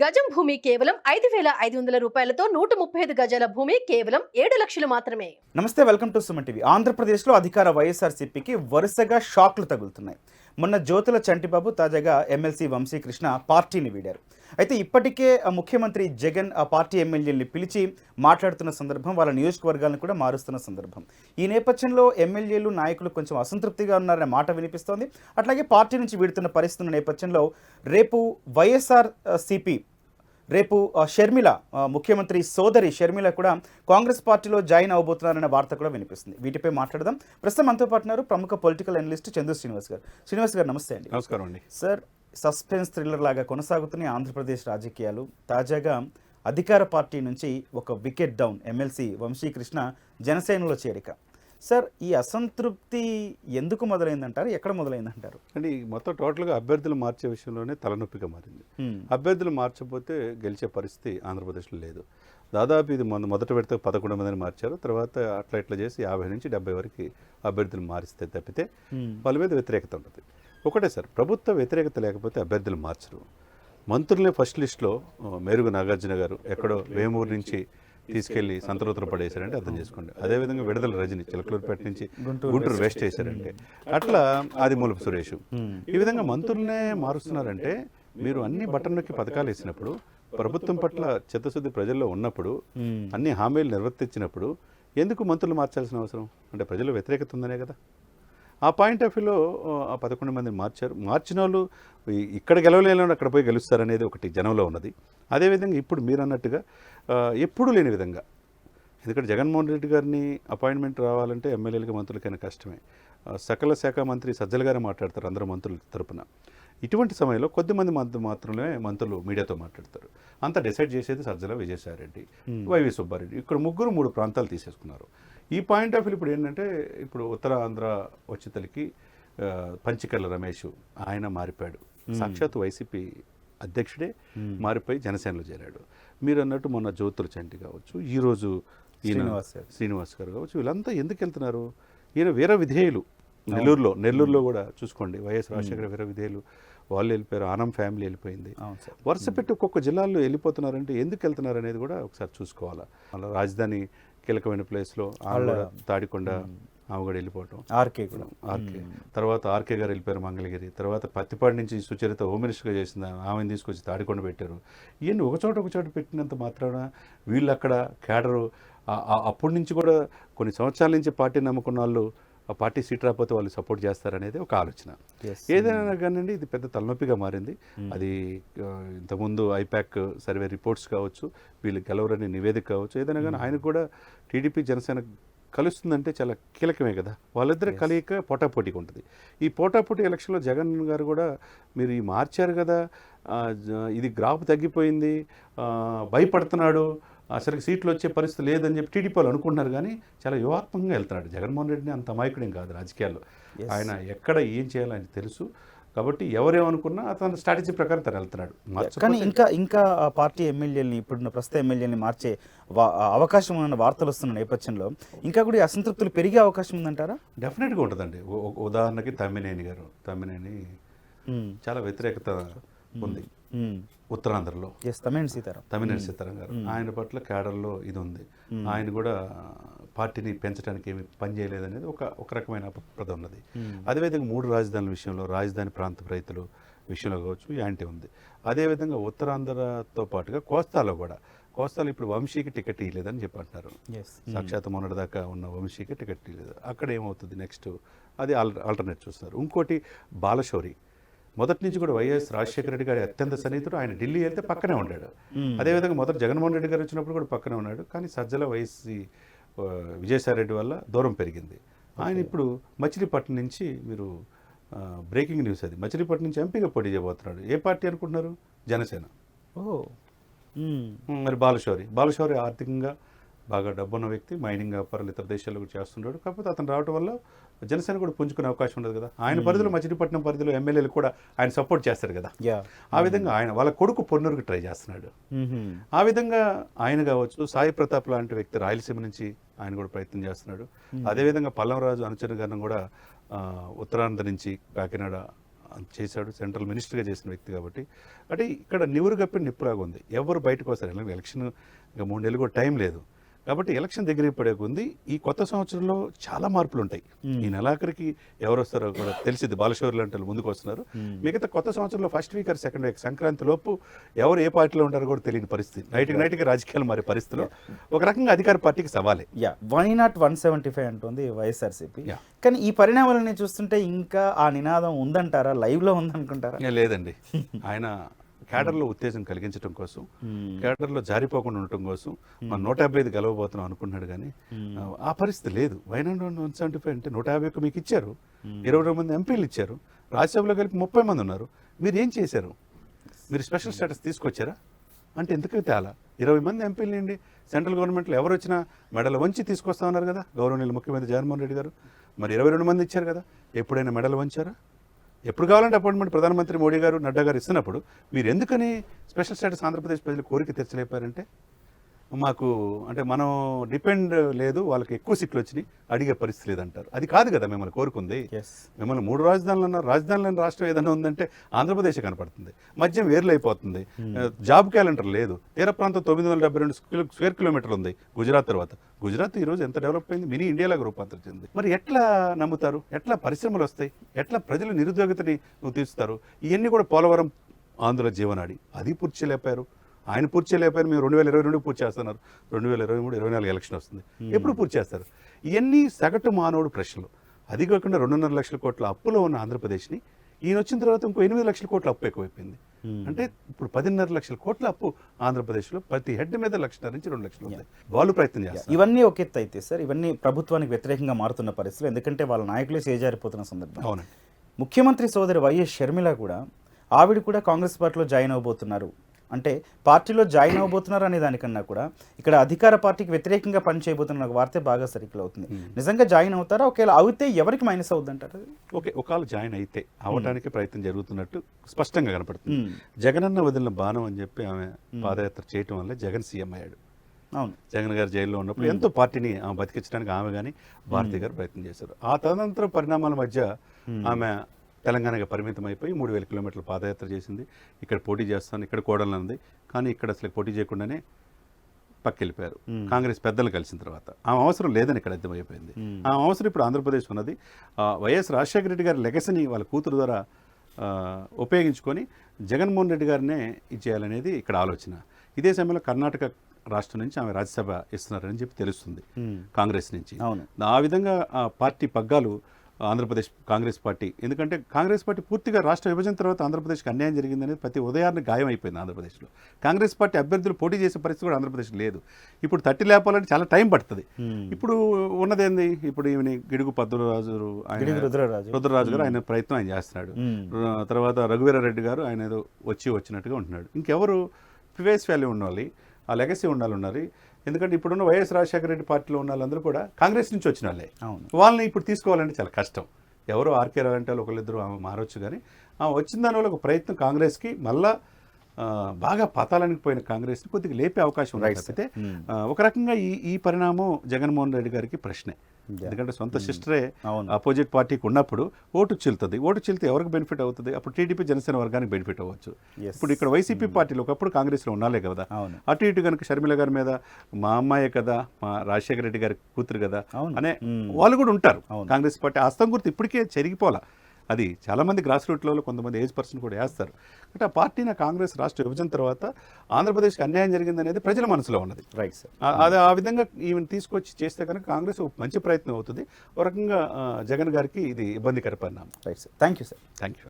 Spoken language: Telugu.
గజం భూమి కేవలం 5,500 రూపాయలతో 135 గజాల భూమి కేవలం 7 లక్షలు మాత్రమే. నమస్తే, వెల్కమ్ టు సుమన్ టీవీ. ఆంధ్రప్రదేశ్లో అధికార వైఎస్ఆర్సీపీకి వరుసగా షాక్లు తగులుతున్నాయి. మొన్న జ్యోతుల చంటిబాబు, తాజాగా ఎమ్మెల్సీ వంశీకృష్ణ పార్టీని వీడారు. అయితే ఇప్పటికే ముఖ్యమంత్రి జగన్ ఆ పార్టీ ఎమ్మెల్యేలని పిలిచి మాట్లాడుతున్న సందర్భం, వాళ్ళ నియోజకవర్గాలను కూడా మారుస్తున్న సందర్భం. ఈ నేపథ్యంలో ఎమ్మెల్యేలు, నాయకులు కొంచెం అసంతృప్తిగా ఉన్నారనే మాట వినిపిస్తోంది. అట్లాగే పార్టీ నుంచి వీడుతున్న పరిస్థితుల నేపథ్యంలో రేపు వైఎస్ఆర్సీపీ రేపు షర్మిల, ముఖ్యమంత్రి సోదరి షర్మిల కూడా కాంగ్రెస్ పార్టీలో జాయిన్ అవబోతున్నారనే వార్త కూడా వినిపిస్తుంది. వీటిపై మాట్లాడదాం. ప్రస్తుతం మనతో పాటున్నారు ప్రముఖ పొలిటికల్ అనలిస్ట్ చందు శ్రీనివాస్ గారు. శ్రీనివాస్ గారు, నమస్తే అండి. నమస్కారం అండి. సార్, సస్పెన్స్ థ్రిల్లర్ లాగా కొనసాగుతున్న ఆంధ్రప్రదేశ్ రాజకీయాలు. తాజాగా అధికార పార్టీ నుంచి ఒక వికెట్ డౌన్, ఎమ్మెల్సీ వంశీకృష్ణ జనసేనలో చేరిక. సార్, ఈ అసంతృప్తి ఎందుకు మొదలైందంటారు, ఎక్కడ మొదలైందంటారు? అంటే మొత్తం టోటల్గా అభ్యర్థులు మార్చే విషయంలోనే తలనొప్పిగా మారింది. అభ్యర్థులు మార్చకపోతే గెలిచే పరిస్థితి ఆంధ్రప్రదేశ్లో లేదు. దాదాపు ఇది మొదట పెడితే 11 మందిని మార్చారు. తర్వాత అట్లా ఇట్లా చేసి 50 నుంచి 70 వరకు అభ్యర్థులు మారిస్తే తప్పితే వాళ్ళ మీద వ్యతిరేకత ఉంటుంది. ఒకటే సార్, ప్రభుత్వ వ్యతిరేకత లేకపోతే అభ్యర్థులు మార్చరు. మంత్రులనే ఫస్ట్ లిస్ట్లో మేరుగు నాగార్జున గారు ఎక్కడో వేమూరు నుంచి తీసుకెళ్లి సంతనూతలు పడేశారంటే అర్థం చేసుకోండి. అదేవిధంగా విడుదల రజని చిలకలూరుపేట నుంచి గుంటూరు వేస్ట్ చేశారంటే అట్లా ఆదిమూలపు సురేష్. ఈ విధంగా మంత్రులనే మారుస్తున్నారంటే మీరు అన్ని బటన్ నొక్కి పథకాలు వేసినప్పుడు, ప్రభుత్వం పట్ల చిత్తశుద్ధి ప్రజల్లో ఉన్నప్పుడు, అన్ని హామీలు నిర్వర్తించినప్పుడు ఎందుకు మంత్రులు మార్చాల్సిన అవసరం? అంటే ప్రజల్లో వ్యతిరేకత ఉందనే కదా. ఆ పాయింట్ ఆఫ్ వ్యూలో ఆ 11 మందిని మార్చారు. మార్చిన వాళ్ళు ఇక్కడ గెలవలేని అక్కడ పోయి గెలుస్తారనేది ఒకటి జనంలో ఉన్నది. అదేవిధంగా ఇప్పుడు మీరు అన్నట్టుగా ఎప్పుడూ లేని విధంగా, ఎందుకంటే జగన్మోహన్ రెడ్డి గారిని అపాయింట్మెంట్ రావాలంటే ఎమ్మెల్యేలకి, మంత్రులకైనా కష్టమే. సకల శాఖ మంత్రి సజ్జల గారే మాట్లాడతారు అందరూ మంత్రుల తరపున. ఇటువంటి సమయంలో కొద్దిమంది మాత్రమే మంత్రులు మీడియాతో మాట్లాడతారు. అంతా డిసైడ్ చేసేది సజ్జల, విజయసాయిరెడ్డి, వైవి సుబ్బారెడ్డి. ఇక్కడ ముగ్గురు 3 ప్రాంతాలు తీసేసుకున్నారు. ఈ పాయింట్ ఆఫ్ వ్యూ ఇప్పుడు ఏంటంటే, ఇప్పుడు ఉత్తర ఆంధ్ర వచ్చేతలకి పంచికల్ల రమేష్ ఆయన మారిపోయాడు. సాక్షాత్ వైసీపీ అధ్యక్షుడే మారిపోయి జనసేనలో చేరాడు. మీరు అన్నట్టు మొన్న జ్యోతుల చంటి కావచ్చు, ఈరోజు ఈయన శ్రీనివాస్ గారు కావచ్చు, వీళ్ళంతా ఎందుకు వెళ్తున్నారు? ఈయన వీర విధేయులు. నెల్లూరులో కూడా చూసుకోండి, వైఎస్ రాజశేఖర వీర విధేయులు వాళ్ళు వెళ్ళిపోయారు. ఆనం ఫ్యామిలీ వెళ్ళిపోయింది. వరుస పెట్టి ఒక్కొక్క జిల్లాల్లో వెళ్ళిపోతున్నారంటే ఎందుకు వెళ్తున్నారు అనేది కూడా ఒకసారి చూసుకోవాలా. అలా రాజధాని కీలకమైన ప్లేస్లో తాడికొండ ఆమె కూడా వెళ్ళిపోవటం, ఆర్కే తర్వాత ఆర్కే గారు వెళ్ళిపోయారు మంగళగిరి. తర్వాత పత్తిపాడు నుంచి సుచరిత హోమ్ మినిస్టర్గా చేసింది, ఆమెను తీసుకొచ్చి తాడికొండ పెట్టారు. ఇవన్నీ ఒకచోట పెట్టినంత మాత్రాన వీళ్ళు అక్కడ కేడరు అప్పటి నుంచి కూడా కొన్ని సంవత్సరాల నుంచి పార్టీ నమ్ముకున్న వాళ్ళు ఆ పార్టీ సీట్ రాకపోతే వాళ్ళు సపోర్ట్ చేస్తారనేది ఒక ఆలోచన. ఏదైనా కానివ్వండి, ఇది పెద్ద తలనొప్పిగా మారింది. అది ఇంతకుముందు ఐపాక్ సర్వే రిపోర్ట్స్ కావచ్చు, వీళ్ళు గెలవరని నివేదిక కావచ్చు, ఏదైనా కానీ ఆయన కూడా టీడీపీ జనసేన కలుస్తుందంటే చాలా కీలకమే కదా. వాళ్ళిద్దరి కలయిక పోటాపోటీగా ఉంటుంది. ఈ పోటాపోటీ ఎలక్షన్లో జగన్ గారు కూడా మీరు ఈ మార్చారు కదా, ఇది గ్రాఫ్ తగ్గిపోయింది, భయపడుతున్నాడు, అసలు సీట్లు వచ్చే పరిస్థితి లేదని చెప్పి టీడీపీ వాళ్ళు అనుకుంటున్నారు. కానీ చాలా వ్యూహాత్మకంగా వెళ్తున్నాడు. జగన్మోహన్ రెడ్డిని అంత అమాయకుడేం కాదు రాజకీయాల్లో. ఆయన ఎక్కడ ఏం చేయాలని తెలుసు కాబట్టి ఎవరేమనుకున్నా అతను స్ట్రాటజీ ప్రకారం తను వెళ్తున్నాడు. కానీ ఇంకా పార్టీ ఎమ్మెల్యేలని, ఇప్పుడున్న ప్రస్తుత ఎమ్మెల్యేని మార్చే అవకాశం ఉన్న వార్తలు వస్తున్న నేపథ్యంలో ఇంకా కూడా అసంతృప్తులు పెరిగే అవకాశం ఉందంటారా? డెఫినెట్గా ఉంటుందండి. ఉదాహరణకి తమ్మినేని చాలా వ్యతిరేకత ఉంది ఉత్తరాంధ్రలో. తమ్మినేని సీతారాం గారు, ఆయన పట్ల కేడర్లో ఇది ఉంది. ఆయన కూడా పార్టీని పెంచడానికి ఏమి పని చేయలేదనేది ఒక రకమైన అపప్రద ఉన్నది. అదేవిధంగా 3 రాజధానుల విషయంలో, రాజధాని ప్రాంత రైతులు విషయంలో కావచ్చు యాంటీ ఉంది. అదేవిధంగా ఉత్తరాంధ్రతో పాటుగా కోస్తాలో ఇప్పుడు వంశీకి టికెట్ ఇవ్వలేదని చెప్పి అంటున్నారు. సాక్షాత్ మొన్నటిదాకా ఉన్న వంశీకి టికెట్ ఇవ్వలేదు. అక్కడ ఏమవుతుంది నెక్స్ట్, అది ఆల్టర్నేట్ చూస్తున్నారు. ఇంకోటి బాలశౌరి, మొదటి నుంచి కూడా వైఎస్ రాజశేఖర రెడ్డి గారి అత్యంత సన్నిహితుడు. ఆయన ఢిల్లీ వెళ్తే పక్కనే ఉన్నాడు. అదేవిధంగా మొదట జగన్మోహన్ రెడ్డి గారు వచ్చినప్పుడు కూడా పక్కనే ఉన్నాడు. కానీ సజ్జల వైసీ విజయసాయిరెడ్డి వల్ల దూరం పెరిగింది. ఆయన ఇప్పుడు మచిలీపట్నం నుంచి, మీరు బ్రేకింగ్ న్యూస్ అది, మచిలీపట్నం నుంచి ఎంపీగా పోటీ చేయబోతున్నాడు. ఏ పార్టీ అనుకుంటున్నారు? జనసేన. మరి బాలశౌరి ఆర్థికంగా బాగా డబ్బున్న వ్యక్తి, మైనింగ్ వ్యాపారాలు ఇతర దేశాల్లో కూడా చేస్తున్నాడు. కాకపోతే అతను రావడం వల్ల జనసేన కూడా పుంజుకునే అవకాశం ఉండదు కదా. ఆయన పరిధిలో, మచిలీపట్నం పరిధిలో ఎమ్మెల్యేలు కూడా ఆయన సపోర్ట్ చేస్తారు కదా. ఆ విధంగా ఆయన వాళ్ళ కొడుకు పొన్నూరుకి ట్రై చేస్తున్నాడు. ఆ విధంగా ఆయన కావచ్చు, సాయి ప్రతాప్ లాంటి వ్యక్తి రాయలసీమ నుంచి ఆయన కూడా ప్రయత్నం చేస్తున్నాడు. అదేవిధంగా పల్లంరాజు అనుచర గారిని కూడా ఉత్తరాంధ్ర నుంచి, కాకినాడ చేశాడు, సెంట్రల్ మినిస్టర్గా చేసిన వ్యక్తి కాబట్టి. అంటే ఇక్కడ నివురు కప్పిన నిప్పులాగా ఉంది, ఎవరు బయటకు వస్తారు. ఎలక్షన్ ఇంకా 3 నెలలు కూడా టైం లేదు కాబట్టి ఎలక్షన్ దగ్గరికి పడే ఉంది. ఈ కొత్త సంవత్సరంలో చాలా మార్పులు ఉంటాయి. ఈ నెలాఖరికి ఎవరు వస్తారో కూడా తెలిసింది. బాలశౌరి లాంటి వాళ్ళు ముందుకు వస్తున్నారు. మిగతా కొత్త సంవత్సరంలో first week or second week Sankranti లోపు ఎవరు ఏ పార్టీలో ఉంటారో కూడా తెలియని పరిస్థితి. నైట్కి రాజకీయాలు మారే పరిస్థితిలో ఒక రకంగా అధికార పార్టీకి సవాలే. వై నాట్ 175 అంటుంది వైఎస్ఆర్సీపీ. కానీ ఈ పరిణామాలని చూస్తుంటే ఇంకా ఆ నినాదం ఉందంటారా, లైవ్ లో ఉందనుకుంటారా? లేదండి, ఆయన కేడర్లో ఉత్తేజం కలిగించడం కోసం, కేడర్లో జారిపోకుండా ఉండటం కోసం మనం 155 గెలవబోతున్నాం అనుకున్నాడు. కానీ ఆ పరిస్థితి లేదు. వై నాట్ 175 అంటే 151 మీకు ఇచ్చారు, 22 మంది ఎంపీలు ఇచ్చారు, రాజ్యసభలో కలిపి 30 మంది ఉన్నారు. మీరు ఏం చేశారు? మీరు స్పెషల్ స్టేటస్ తీసుకొచ్చారా అంటే ఎందుకు తేలా? 20 మంది ఎంపీలు నుండి సెంట్రల్ గవర్నమెంట్లో ఎవరు వచ్చినా మెడలు వంచి తీసుకొస్తా ఉన్నారు కదా గౌరవనీయులు ముఖ్యమంత్రి జగన్మోహన్ రెడ్డి గారు. మరి 22 మంది ఇచ్చారు కదా, ఎప్పుడైనా మెడలు వంచారా? ఎప్పుడు కావాలంటే అపాయింట్మెంట్ ప్రధానమంత్రి మోడీ గారు, నడ్డా గారు ఇస్తున్నప్పుడు మీరు ఎందుకని స్పెషల్ స్టేటస్ ఆంధ్రప్రదేశ్ ప్రజలు కోరిక తీర్చలేపారంటే మాకు అంటే మనం డిపెండ్ లేదు, వాళ్ళకి ఎక్కువ సీట్లు వచ్చినాయి, అడిగే పరిస్థితి లేదంటారు. అది కాదు కదా మిమ్మల్ని కోరుకుంది. మిమ్మల్ని 3 రాజధానులు అన్నారు. రాజధానులని రాష్ట్రం ఏదైనా ఉందంటే ఆంధ్రప్రదేశ్ కనపడుతుంది. మధ్యం వేర్లైపోతుంది. జాబ్ క్యాలెండర్ లేదు. తీర ప్రాంతం 972 స్క్వేర్ కిలోమీటర్లు ఉంది గుజరాత్ తర్వాత. గుజరాత్ ఈరోజు ఎంత డెవలప్ అయింది, మినీ ఇండియాలాగా రూపాంతరించింది. మరి ఎట్లా నమ్ముతారు? ఎట్లా పరిశ్రమలు వస్తాయి? ఎట్లా ప్రజల నిరుద్యోగతని నువ్వు తీరుస్తారు? ఇవన్నీ కూడా పోలవరం ఆంధ్ర జీవనాడి, అది పూర్తి చేయలేపారు. ఆయన పూర్తి చేయలేకపోయారు. మేము 2022 పూర్తి చేస్తున్నారు. 2023, 24 ఎలక్షన్ వస్తుంది. ఎప్పుడు పూర్తి చేస్తారు? ఇవన్నీ సగటు మానవుడు ప్రశ్నలు. అది కాకుండా 2.5 లక్షల కోట్ల అప్పులో ఉన్న ఆంధ్రప్రదేశ్ని ఈయన వచ్చిన తర్వాత ఇంకో 8 లక్షల కోట్ల అప్పు ఎక్కువైపోయింది. అంటే ఇప్పుడు 10.5 లక్షల కోట్ల అప్పు ఆంధ్రప్రదేశ్లో ప్రతి హెడ్ మీద 1.5 నుంచి 2 లక్షలు ఉంది. వాళ్ళు ప్రయత్నం చేస్తారు. ఇవన్నీ ఒక ఎత్తు అయితే సార్, ఇవన్నీ ప్రభుత్వానికి వ్యతిరేకంగా మారుతున్న పరిస్థితులు, ఎందుకంటే వాళ్ళ నాయకులే చేజారిపోతున్న సందర్భం. అవునండి. ముఖ్యమంత్రి సోదరి వైఎస్ షర్మిల కూడా, ఆవిడ కూడా కాంగ్రెస్ పార్టీలో జాయిన్ అవబోతున్నారు. అంటే పార్టీలో జాయిన్ అవబోతున్నారు అనే దానికన్నా కూడా ఇక్కడ అధికార పార్టీకి వ్యతిరేకంగా పనిచేయబోతున్న వార్త బాగా సర్కిల్ అవుతుంది. నిజంగా జాయిన్ అవుతారా? ఒకవేళ అయితే ఎవరికి మైనస్ అవుద్ది అంటారు? ఓకే, ఒకవేళ జాయిన్ అయితే అవడానికి ప్రయత్నం జరుగుతున్నట్టు స్పష్టంగా కనపడుతుంది. జగనన్న వదిలిన బాణం అని చెప్పి ఆమె పాదయాత్ర చేయటం వల్ల జగన్ సీఎం అయ్యాడు. అవును, జగన్ గారు జైల్లో ఉన్నప్పుడు ఎంతో పార్టీని బతికించడానికి ఆమె కానీ భారతి గారు ప్రయత్నం చేశారు. ఆ తదనంతర పరిణామాల మధ్య ఆమె తెలంగాణగా పరిమితం అయిపోయి 3000 కిలోమీటర్ల పాదయాత్ర చేసింది. ఇక్కడ పోటీ చేస్తాను, ఇక్కడ కోడలుంది, కానీ ఇక్కడ అసలు పోటీ చేయకుండానే పక్కెళ్ళిపోయారు కాంగ్రెస్ పెద్దలు కలిసిన తర్వాత. ఆమె అవసరం లేదని ఇక్కడ అర్థమైపోయింది. ఆమె అవసరం ఇప్పుడు ఆంధ్రప్రదేశ్ ఉన్నది. వైఎస్ రాజశేఖర రెడ్డి గారి లెగసీని వాళ్ళ కూతురు ద్వారా ఉపయోగించుకొని జగన్మోహన్ రెడ్డి గారినే ఇచ్చేయాలనేది ఇక్కడ ఆలోచన. ఇదే సమయంలో కర్ణాటక రాష్ట్రం నుంచి ఆమె రాజ్యసభ ఇస్తున్నారని చెప్పి తెలుస్తుంది కాంగ్రెస్ నుంచి. ఆ విధంగా పార్టీ పగ్గాలు ఆంధ్రప్రదేశ్ కాంగ్రెస్ పార్టీ, ఎందుకంటే కాంగ్రెస్ పార్టీ పూర్తిగా రాష్ట్ర విభజన తర్వాత ఆంధ్రప్రదేశ్కి అన్యాయం జరిగిందనేది ప్రతి ఉదయాన్ని గాయం అయిపోయింది ఆంధ్రప్రదేశ్లో. కాంగ్రెస్ పార్టీ అభ్యర్థులు పోటీ చేసే పరిస్థితి కూడా ఆంధ్రప్రదేశ్ లేదు. ఇప్పుడు తట్టి లేపాలంటే చాలా టైం పడుతుంది. ఇప్పుడు ఉన్నదేంది, ఇప్పుడు ఈమెని గిడుగు రుద్రరాజు గారు ఆయన ప్రయత్నం ఆయన చేస్తున్నాడు. తర్వాత రఘువీరారెడ్డి గారు ఆయన ఏదో వచ్చినట్టుగా ఉంటున్నాడు. ఇంకెవరు ఫేస్ వాల్యూ ఉండాలి, ఆ లెగసీ ఉండాలి. ఎందుకంటే ఇప్పుడున్న వైఎస్ రాజశేఖర రెడ్డి పార్టీలో ఉన్న వాళ్ళందరూ కూడా కాంగ్రెస్ నుంచి వచ్చిన వాళ్ళే. వాళ్ళని ఇప్పుడు తీసుకోవాలంటే చాలా కష్టం. ఎవరో ఆర్కే రావు అంటే ఒకళ్ళిద్దరు ఆమె మారొచ్చు, కానీ వచ్చిన దానివల్ల ఒక ప్రయత్నం కాంగ్రెస్కి మళ్ళా బాగా పతాలానికి పోయిన కాంగ్రెస్ని కొద్దిగా లేపే అవకాశం ఉంది. అయితే ఒక రకంగా ఈ పరిణామం జగన్మోహన్ రెడ్డి గారికి ప్రశ్నే. ఎందుకంటే సొంత సిస్టరే అపోజిట్ పార్టీకి ఉన్నప్పుడు ఓటు చెల్లుతుంది. ఓటు చెల్లితే ఎవరికి బెనిఫిట్ అవుతుంది? అప్పుడు టీడీపీ జనసేన వర్గానికి బెనిఫిట్ అవ్వచ్చు. ఇప్పుడు ఇక్కడ వైసీపీ పార్టీలో ఒకప్పుడు కాంగ్రెస్లో ఉండాలే కదా, అటు ఇటు కనుక షర్మిల గారి మీద మా అమ్మాయే కదా, మా రాజశేఖర రెడ్డి గారి కూతురు కదా అనే వాళ్ళు కూడా ఉంటారు. కాంగ్రెస్ పార్టీ అస్తం గుర్తు ఇప్పటికే చెరిగిపోలా. అది చాలామంది గ్రాస్ రూట్ లెవెల్లో కొంతమంది ఏజ్ పర్సన్ కూడా వేస్తారు. అంటే ఆ పార్టీని కాంగ్రెస్ రాష్ట్ర విభజన తర్వాత ఆంధ్రప్రదేశ్కి అన్యాయం జరిగిందనేది ప్రజల మనసులో ఉన్నది. Right sir. అది ఆ విధంగా ఈవెన్ తీసుకొచ్చి చేస్తే కనుక కాంగ్రెస్ మంచి ప్రయత్నం అవుతుంది. ఒక రకంగా జగన్ గారికి ఇది ఇబ్బందికర పరిణామం. Right sir, thank you sir. Thank you.